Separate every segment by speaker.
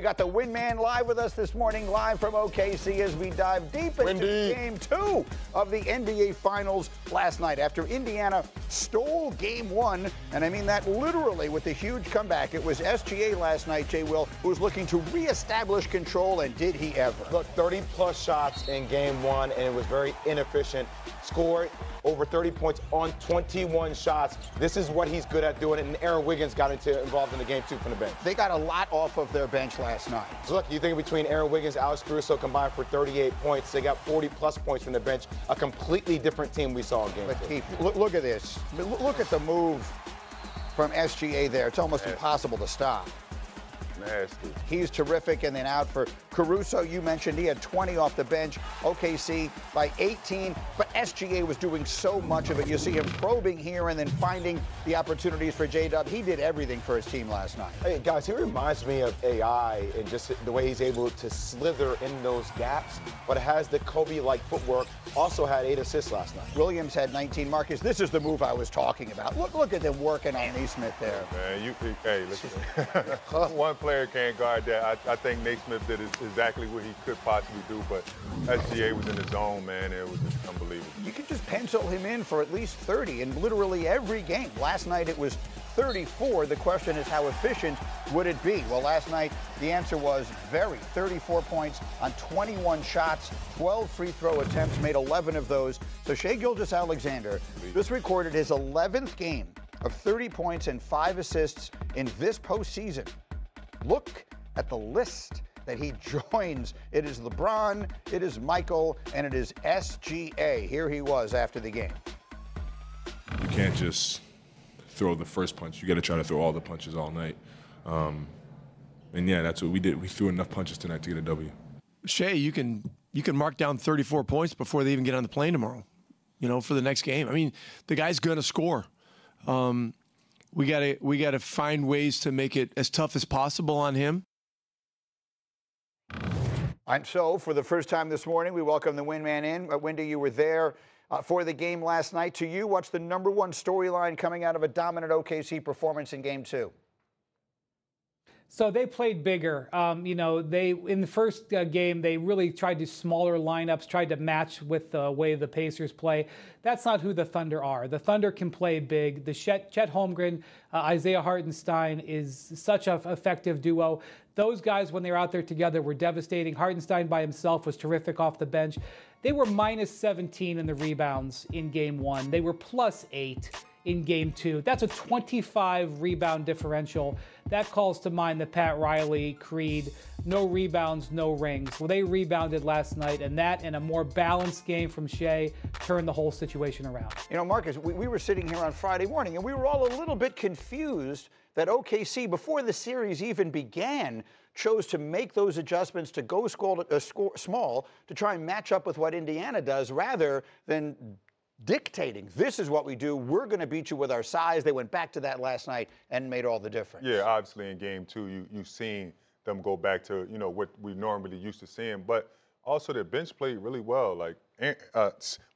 Speaker 1: got the Win Man live with us this morning, live from OKC as we dive deep into Game 2 of the NBA Finals last night after Indiana stole Game 1, and I mean that literally with the huge comeback. It was SGA last night, Jay Will, who was looking to reestablish control, and did he ever?
Speaker 2: Look, 30-plus shots in Game 1, and it was very inefficient. Scored over 30 points on 21 shots. This is what he's good at doing, and Aaron Wiggins got involved in the game, too, from the bench.
Speaker 1: They got a lot off of their bench last night.
Speaker 2: So look, you think between Aaron Wiggins and Alex Caruso combined for 38 points, they got 40-plus points from the bench. A completely different team we saw in Game 2.
Speaker 1: Keith, look at this. Look at the move from SGA there. It's almost impossible to stop.
Speaker 3: Nasty.
Speaker 1: He's terrific. And then out for Caruso, you mentioned he had 20 off the bench. OKC by 18, but SGA was doing so much of it. You see him probing here and then finding the opportunities for J-Dub. He did everything for his team last night.
Speaker 2: Hey, guys, he reminds me of AI and just the way he's able to slither in those gaps, but has the Kobe-like footwork. Also had 8 assists last night.
Speaker 1: Williams had 19. Marcus, this is the move I was talking about. Look at them working on Naismith there.
Speaker 3: Man, hey, listen. One player can't guard that. I think Naismith did exactly what he could possibly do, but SGA was in the zone, man, and it was just unbelievable.
Speaker 1: You could just pencil him in for at least 30 in literally every game. Last night it was 34. The question is, how efficient would it be? Well, last night the answer was very. 34 points on 21 shots, 12 free throw attempts, made 11 of those. So Shai Gilgeous-Alexander just recorded his 11th game of 30 points and 5 assists in this postseason. Look at the list that he joins. It is LeBron, it is Michael, and it is SGA. Here he was after the game.
Speaker 4: You can't just throw the first punch. You got to try to throw all the punches all night. And yeah, that's what we did. We threw enough punches tonight to get a W.
Speaker 5: Shai, you can mark down 34 points before they even get on the plane tomorrow, for the next game. I mean, the guy's going to score. We gotta find ways to make it as tough as possible on him.
Speaker 1: And so, for the first time this morning, we welcome the Win Man in. Wendy, you were there for the game last night. To you, what's the #1 storyline coming out of a dominant OKC performance in Game 2?
Speaker 6: So they played bigger. They in the first game, they really tried to smaller lineups, tried to match with the way the Pacers play. That's not who the Thunder are. The Thunder can play big. The Chet Holmgren, Isaiah Hartenstein is such an effective duo. Those guys, when they were out there together, were devastating. Hartenstein by himself was terrific off the bench. They were minus 17 in the rebounds in Game 1. They were plus 8 in Game 2. That's a 25 rebound differential. That calls to mind the Pat Riley creed, no rebounds, no rings. Well, they rebounded last night, and that and a more balanced game from Shai turned the whole situation around.
Speaker 1: Marcus, we were sitting here on Friday morning, and we were all a little bit confused that OKC, before the series even began, chose to make those adjustments to go small to try and match up with what Indiana does, rather than dictating, this is what we do, we're going to beat you with our size. They went back to that last night and made all the difference.
Speaker 3: Yeah, obviously in Game 2, you've seen them go back to, what we normally used to seeing. But also their bench played really well. Like,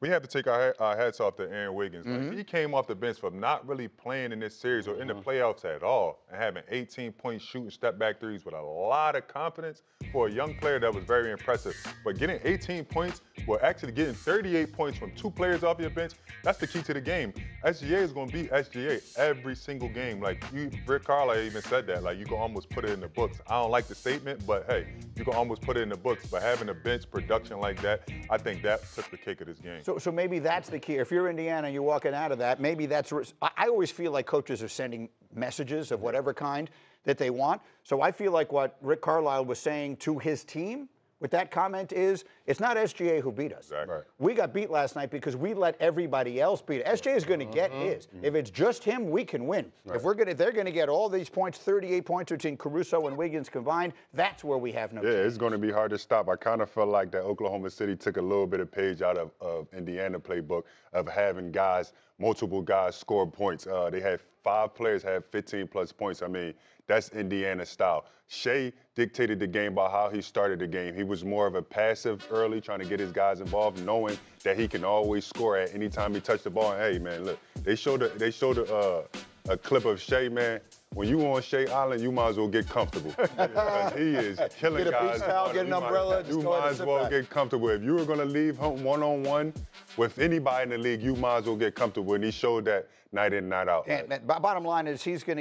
Speaker 3: we have to take our hats off to Aaron Wiggins. Like, he came off the bench from not really playing in this series or in the playoffs at all and having 18-point shooting step-back threes with a lot of confidence for a young player. That was very impressive. But getting 18 points, actually getting 38 points from 2 players off your bench, that's the key to the game. SGA is going to be SGA every single game. Like, Rick Carlisle even said that. Like, you can almost put it in the books. I don't like the statement, but hey, you can almost put it in the books. But having a bench production like that, I think that took the cake of this game.
Speaker 1: So maybe that's the key. If you're Indiana and you're walking out of that, maybe that's. I always feel like coaches are sending messages of whatever kind that they want. So I feel like what Rick Carlisle was saying to his team with that comment is, it's not SGA who beat us.
Speaker 3: Exactly. Right.
Speaker 1: We got beat last night because we let everybody else beat us. SGA is going to get his. If it's just him, we can win. Right. If they're going to get all these points, 38 points between Caruso and Wiggins combined, that's where we have no chance.
Speaker 3: Yeah, it's going to be hard to stop. I kind of felt like that Oklahoma City took a little bit of page out of Indiana playbook of having multiple guys score points. They had 5 players have 15-plus points. I mean, that's Indiana style. Shai dictated the game by how he started the game. He was more of a passive early, trying to get his guys involved, knowing that he can always score at any time he touched the ball. And hey, man, look, they showed a clip of Shai, man. When you on Shai Island, you might as well get comfortable. Because he is killing
Speaker 2: Get a
Speaker 3: guys.
Speaker 2: beach towel, get an umbrella, just
Speaker 3: You
Speaker 2: go ahead
Speaker 3: might
Speaker 2: and
Speaker 3: as
Speaker 2: sit
Speaker 3: well
Speaker 2: back.
Speaker 3: get comfortable. If you were going to leave home one-on-one with anybody in the league, you might as well get comfortable. And he showed that night in, night out.
Speaker 1: And bottom line is if he's going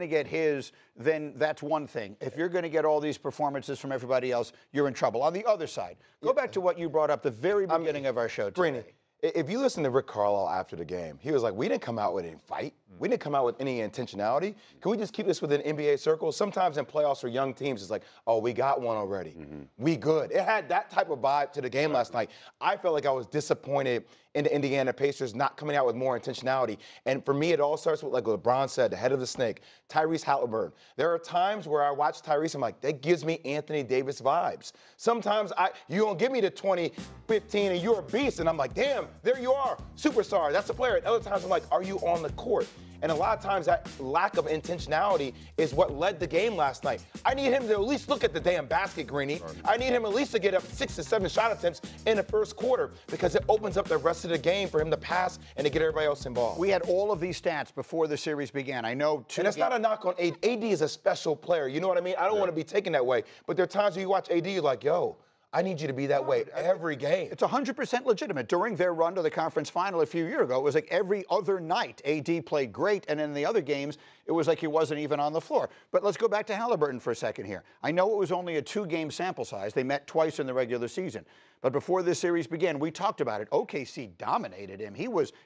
Speaker 1: to get his, then that's one thing. If you're going to get all these performances from everybody else, you're in trouble. On the other side, go back to what you brought up the very beginning of our show today.
Speaker 2: Greeny, if you listen to Rick Carlisle after the game, he was like, we didn't come out with any fight. We didn't come out with any intentionality. Can we just keep this within NBA circles? Sometimes in playoffs for young teams, it's like, oh, we got one already. We good. It had that type of vibe to the game last night. I felt like I was disappointed in the Indiana Pacers not coming out with more intentionality. And for me, it all starts with, like LeBron said, the head of the snake, Tyrese Halliburton. There are times where I watch Tyrese, I'm like, that gives me Anthony Davis vibes. Sometimes you don't give me the 20, 15, and you're a beast. And I'm like, damn, there you are, superstar. That's the player. And other times I'm like, are you on the court? And a lot of times that lack of intentionality is what led the game last night. I need him to at least look at the damn basket, Greeny. I need him at least to get up 6 to 7 shot attempts in the first quarter because it opens up the rest of the game for him to pass and to get everybody else involved.
Speaker 1: We had all of these stats before the series began. I know
Speaker 2: And that's not a knock on AD. AD is a special player. You know what I mean? I don't want to be taken that way. But there are times where you watch AD, you're like, yo, I need you to be that way every game.
Speaker 1: It's 100% legitimate. During their run to the conference final a few years ago, it was like every other night AD played great, and in the other games, it was like he wasn't even on the floor. But let's go back to Halliburton for a second here. I know it was only a 2-game sample size. They met twice in the regular season. But before this series began, we talked about it. OKC dominated him.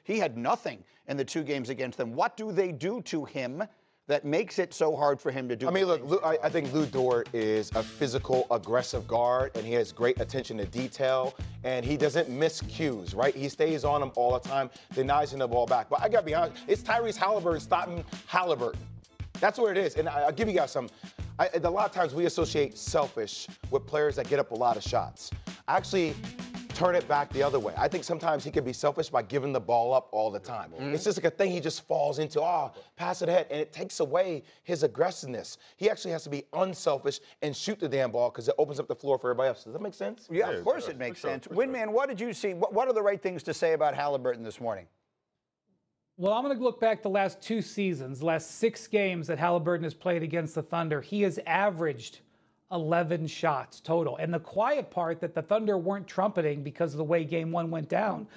Speaker 1: He had nothing in the 2 games against them. What do they do to him that makes it so hard for him to do?
Speaker 2: I mean, look, I think Lou Dort is a physical, aggressive guard, and he has great attention to detail, and he doesn't miss cues, right? He stays on them all the time, denies him the ball back. But I got to be honest, it's Tyrese Halliburton stopping Halliburton. That's what it is. And I'll give you guys some. A lot of times we associate selfish with players that get up a lot of shots. Actually, turn it back the other way. I think sometimes he can be selfish by giving the ball up all the time. It's just like a thing he just falls into, pass it ahead, and it takes away his aggressiveness. He actually has to be unselfish and shoot the damn ball because it opens up the floor for everybody else. Does that make sense?
Speaker 1: Yeah, of course it makes sense. Windman, what did you see? What are the right things to say about Halliburton this morning?
Speaker 6: Well, I'm going to look back the last 2 seasons, the last 6 games that Halliburton has played against the Thunder. He has averaged 11 shots total. And the quiet part that the Thunder weren't trumpeting because of the way Game 1 went down,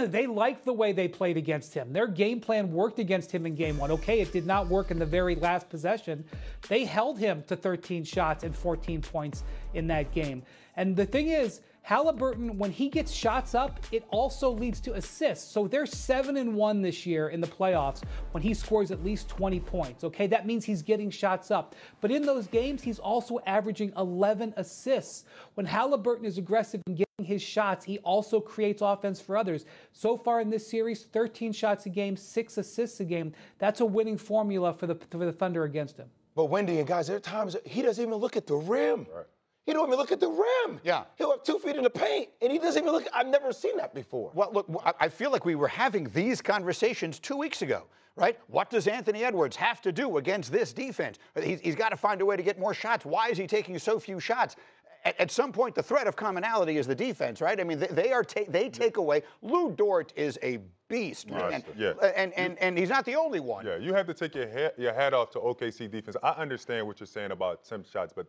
Speaker 6: they liked the way they played against him. Their game plan worked against him in Game 1. Okay, it did not work in the very last possession. They held him to 13 shots and 14 points in that game. And the thing is, Halliburton, when he gets shots up, it also leads to assists. So they're 7-1 this year in the playoffs when he scores at least 20 points. Okay, that means he's getting shots up. But in those games, he's also averaging 11 assists. When Halliburton is aggressive in getting his shots, he also creates offense for others. So far in this series, 13 shots a game, 6 assists a game. That's a winning formula for the Thunder against him.
Speaker 2: But Wendy and guys, there are times he doesn't even look at the rim. Right. He don't even look at the rim.
Speaker 1: Yeah.
Speaker 2: He'll have 2 feet in the paint, and he doesn't even look. I've never seen that before.
Speaker 1: Well, look, I feel like we were having these conversations 2 weeks ago, right? What does Anthony Edwards have to do against this defense? He's got to find a way to get more shots. Why is he taking so few shots? At some point, the threat of commonality is the defense, right? I mean, they take away. Lou Dort is a beast, and he's not the only one.
Speaker 3: Yeah, you have to take your hat off to OKC defense. I understand what you're saying about 10 shots, but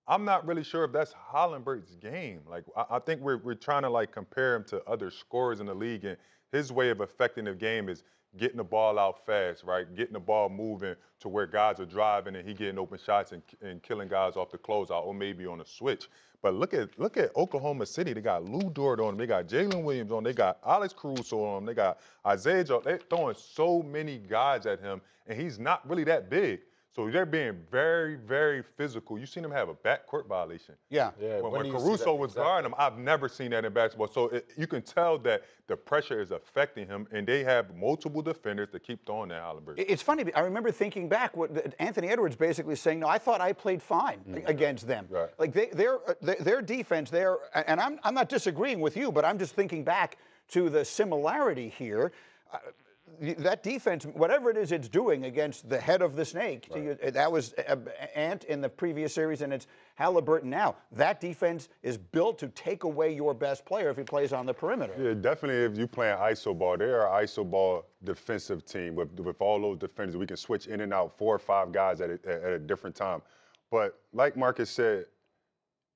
Speaker 3: I'm not really sure if that's Halliburton's game. Like, I think we're trying to, like, compare him to other scorers in the league, and his way of affecting the game is getting the ball out fast, right? Getting the ball moving to where guys are driving and he getting open shots and killing guys off the closeout or maybe on a switch. But look at Oklahoma City. They got Lou Dort on them. They got Jalen Williams on them. They got Alex Caruso on them. They got Isaiah Joe. They're throwing so many guys at him, and he's not really that big. So they're being very, very physical. You've seen them have a backcourt violation.
Speaker 1: Yeah.
Speaker 3: When Caruso was guarding him, I've never seen that in basketball. So you can tell that the pressure is affecting him, and they have multiple defenders that keep throwing at Halliburton.
Speaker 1: It's funny. I remember thinking back, Anthony Edwards basically saying, "No, I thought I played fine against them."
Speaker 3: Right.
Speaker 1: Like their defense, and I'm not disagreeing with you, but I'm just thinking back to the similarity here. that defense, whatever it is it's doing against the head of the snake, that was Ant in the previous series, and it's Halliburton now. That defense is built to take away your best player if he plays on the perimeter.
Speaker 3: Yeah, definitely if you playing ISO ball, they are an ISO ball defensive team with all those defenders. We can switch in and out 4 or 5 guys at a different time. But like Marcus said,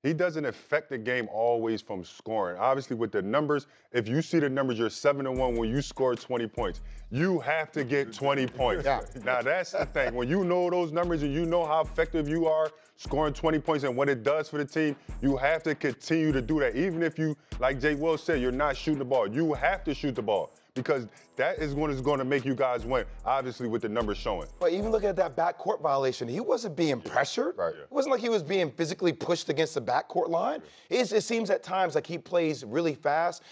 Speaker 3: he doesn't affect the game always from scoring. Obviously, with the numbers, if you see the numbers, you're 7-1 when you score 20 points. You have to get 20 points.
Speaker 1: Yeah.
Speaker 3: Now, that's the thing. When you know those numbers and you know how effective you are scoring 20 points and what it does for the team, you have to continue to do that. Even if you, like Jay Will said, you're not shooting the ball. You have to shoot the ball because that is what is going to make you guys win, obviously, with the numbers showing.
Speaker 2: But even looking at that backcourt violation, he wasn't being pressured.
Speaker 3: Right.
Speaker 2: It wasn't like he was being physically pushed against the backcourt line. It seems at times like he plays really fast.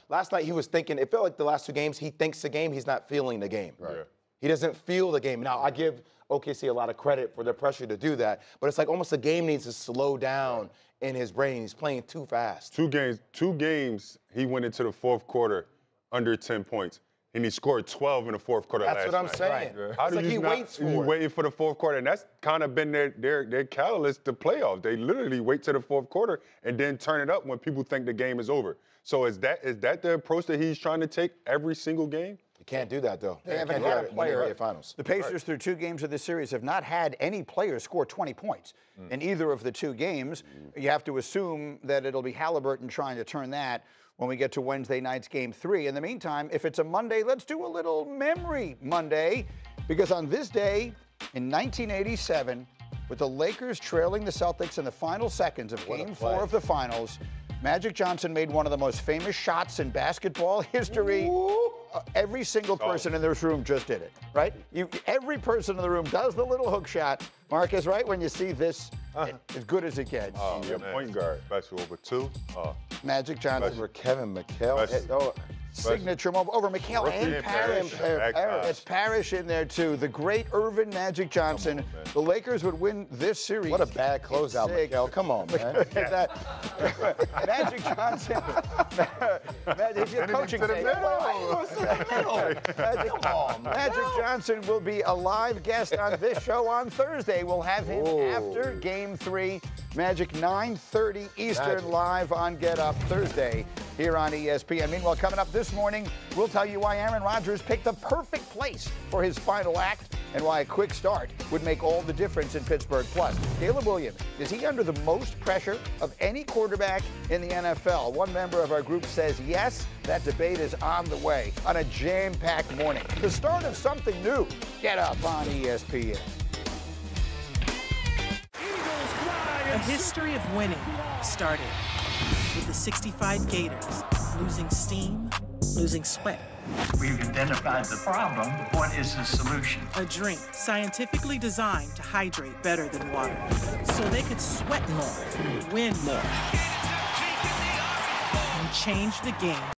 Speaker 2: Last night he was thinking, it felt like the last 2 games, he thinks the game, he's not feeling the game.
Speaker 3: Right.
Speaker 2: He doesn't feel the game. Now, I give OKC a lot of credit for the pressure to do that, but it's like almost the game needs to slow down in his brain. He's playing too fast.
Speaker 3: 2 games, he went into the 4th quarter under 10 points. And he scored 12 in the 4th quarter last night.
Speaker 2: That's what I'm saying.
Speaker 3: Right.
Speaker 2: It's like he waits for it.
Speaker 3: Waiting for the 4th quarter, and that's kind of been their catalyst to playoffs. They literally wait to the 4th quarter and then turn it up when people think the game is over. So is that the approach that he's trying to take every single game?
Speaker 2: You can't do that, though.
Speaker 1: They haven't had a player. The Pacers, through 2 games of this series, have not had any player score 20 points in either of the 2 games. You have to assume that it'll be Halliburton trying to turn that when we get to Wednesday night's Game 3. In the meantime, if it's a Monday, let's do a little Memory Monday, because on this day in 1987, with the Lakers trailing the Celtics in the final seconds of Game 4 of the finals, Magic Johnson made one of the most famous shots in basketball history. Every single person in this room just did it, right? Every person in the room does the little hook shot. Marcus, right when you see this, as good as it gets.
Speaker 3: Yeah, point guard, special over 2.
Speaker 1: Magic Johnson.
Speaker 2: Over Kevin McHale.
Speaker 1: Signature move over McHale and Parrish. It's Parrish in there too. The great Irvin Magic Johnson. The Lakers would win this series.
Speaker 2: What a bad closeout, McHale. Come on, man.
Speaker 1: Magic Johnson. Magic coaching Magic Johnson will be a live guest on this show on Thursday. We'll have him after Game 3. Magic 9:30 Eastern live on Get Up Thursday here on ESPN. Meanwhile, coming up this morning, we'll tell you why Aaron Rodgers picked the perfect place for his final act and why a quick start would make all the difference in Pittsburgh. Plus, Caleb Williams, is he under the most pressure of any quarterback in the NFL? One member of our group says yes. That debate is on the way on a jam-packed morning. The start of something new. Get Up on ESPN.
Speaker 7: A history of winning started with the 65 Gators losing steam, losing sweat.
Speaker 8: We've identified the problem. What is the solution?
Speaker 7: A drink scientifically designed to hydrate better than water, so they could sweat more, win more, and change the game.